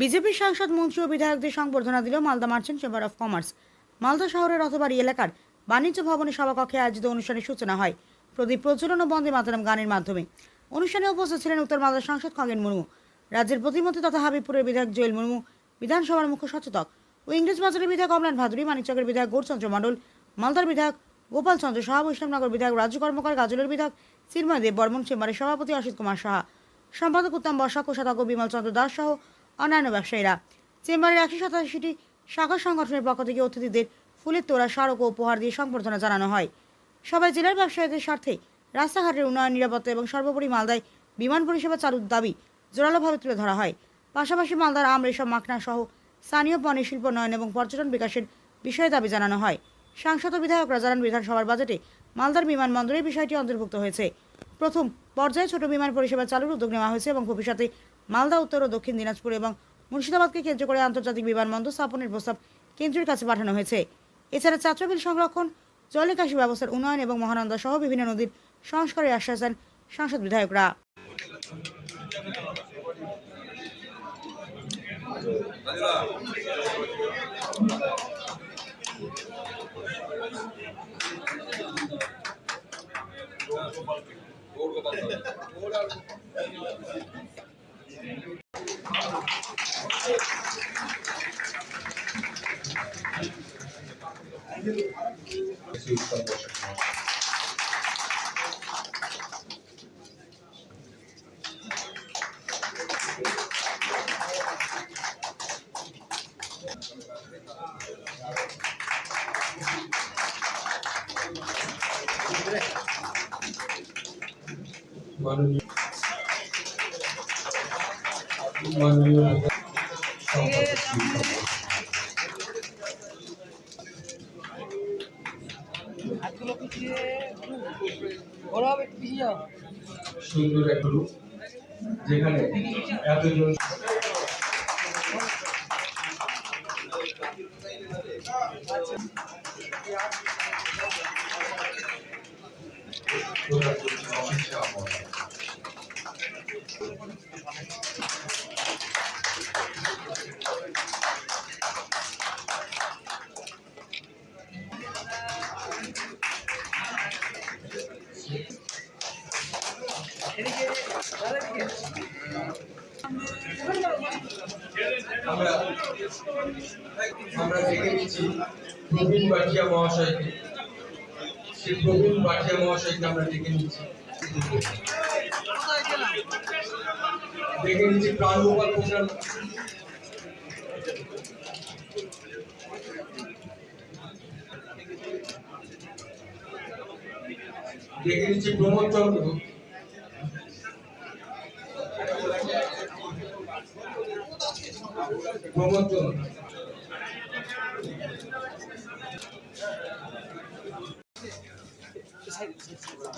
বিজেপির সাংসদ মন্ত্রী ও বিধায়কদের সংবর্ধনা দিল Malda merchant chamber of commerce. Malda শহরের রথবাড়ি এলাকার বাণিজ্য ভবনে সভাকক্ষে আয়োজিত অনুষ্ঠানের সূচনা হয় প্রদীপ প্রজ্বলন ও বন্দে মাতরম গানের মাধ্যমে। অনুষ্ঠানে উপস্থিত ছিলেন উত্তর মালদার সাংসদ খগেন মুর্মু, রাজ্যের প্রতিমন্ত্রী তথা হাবিবপুরের বিধায়ক জুয়েল মুর্মু, বিধানসভার মুখ্য সচেতক ও ইংরেজ বাজারের বিধায়ক অমলান ভাদুরী, মানিকচকের বিধায়ক গৌরচন্দ্র মণ্ডল, মালদার বিধায়ক গোপাল চন্দ্র সাহা, বৈষ্ণবনগর বিধায়ক রাজু কর্মকার, গাজলের বিধায়ক চিন্ময় দেব বর্মন, চেম্বারের সভাপতি অসিত কুমার সাহা, সম্পাদক উত্তম বর্ষা, কোষাধ্যক্ষ বিমল চন্দ্র দাস সহ অন্যান্য ব্যবসায়ীরা। চেম্বারের 187টি শাখা সংগঠনের পক্ষ থেকে অতিথিদের ফুলের তোড়া, স্মারক ও উপহার দিয়ে সংবর্ধনা জানানো হয়। সবাই জেলার ব্যবসায়ীদের স্বার্থে রাস্তাঘাটের উন্নয়ন, নিরাপত্তা এবং সর্বোপরি মালদায় বিমান পরিষেবা চালুর দাবি জোরালোভাবে তুলে ধরা হয়। পাশাপাশি মালদার আম, রেশম, মাখনা সহ স্থানীয় পণ্যের শিল্পোন্নয়ন এবং পর্যটন বিকাশের বিষয়ে দাবি জানানো হয়। সাংসদ ও বিধায়করা জানান, বিধানসভার বাজেটে মালদার বিমানবন্দরের বিষয়টি অন্তর্ভুক্ত হয়েছে। প্রথম পর্যায়ে ছোট বিমান পরিষেবা চালুর উদ্যোগ নেওয়া হয়েছে এবং ভবিষ্যতে মালদা, উত্তর ও দক্ষিণ দিনাজপুর এবং মুর্শিদাবাদকে কেন্দ্র করে আন্তর্জাতিক বিমানবন্দর স্থাপনের প্রস্তাব কেন্দ্রের কাছে পাঠানো হয়েছে। এছাড়া চাত্রাবিল সংরক্ষণ, জল নিকাশি ব্যবস্থার উন্নয়ন এবং মহানন্দা সহ বিভিন্ন নদীর সংস্কারের আশ্বাস দেন সাংসদ বিধায়করা। সুন্দর একটা রূপ যেখানে এতজন আমরা দেখে নিচ্ছি প্রবীণ বাটিয়া মহাশয়কে। সেই প্রবীণ বাটিয়া মহাশয়কে আমরা দেখে নিচ্ছি প্রাণ গোপাল প্রধান, দেখে নিচ্ছি প্রমোদ চন্দ্র,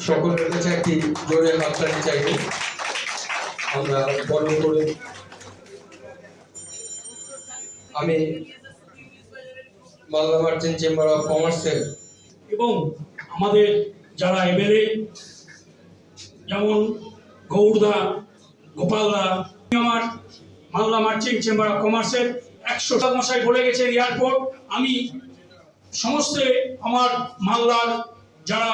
সকলের কাছে একটি জোরে হাততালি চাইব। আমরা বড় করে আমি মালদা মার্চেন্ট চেম্বার অফ কমার্সের এবং আমাদের যারা এমএলএ যেমন গৌরদা, গোপালদা, আমার মালদা মার্চেন্ট চেম্বার অফ কমার্সের 100 মশাই বলে গেছেন এয়ারপোর্ট। আমি সমস্ত আমার মালদার যারা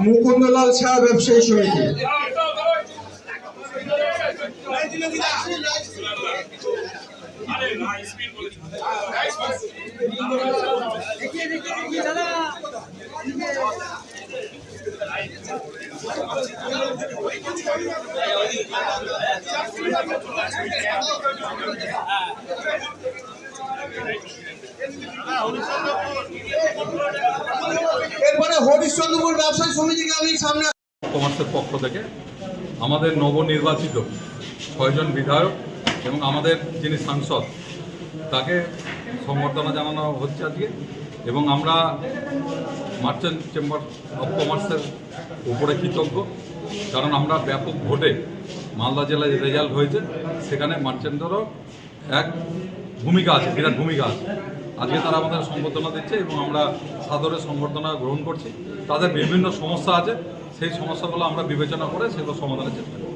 মুকুন্দলাল শাহ ব্যবসায়ী সমিতি, এরপরে হরিশ্চন্দ্রপুর ব্যবসায়ী সমিতিকে আমি সামনে কমার্সের পক্ষ থেকে আমাদের নবনির্বাচিত 6 জন বিধায়ক এবং আমাদের যিনি সাংসদ তাকে সংবর্ধনা জানানো হচ্ছে আজকে। এবং আমরা মার্চেন্ট চেম্বার অফ কমার্সের উপরে কৃতজ্ঞ, কারণ আমরা ব্যাপক ভোটে মালদা জেলায় রেজাল্ট হয়েছে, সেখানে মার্চেন্টেরও এক ভূমিকা আছে, বিরাট ভূমিকা আছে। আজকে তারা আমাদের সংবর্ধনা দিচ্ছে এবং আমরা সাদরে সংবর্ধনা গ্রহণ করছি। তাদের বিভিন্ন সমস্যা আছে, সেই সমস্যাগুলো আমরা বিবেচনা করে সেগুলো সমাধানের চেষ্টা করি।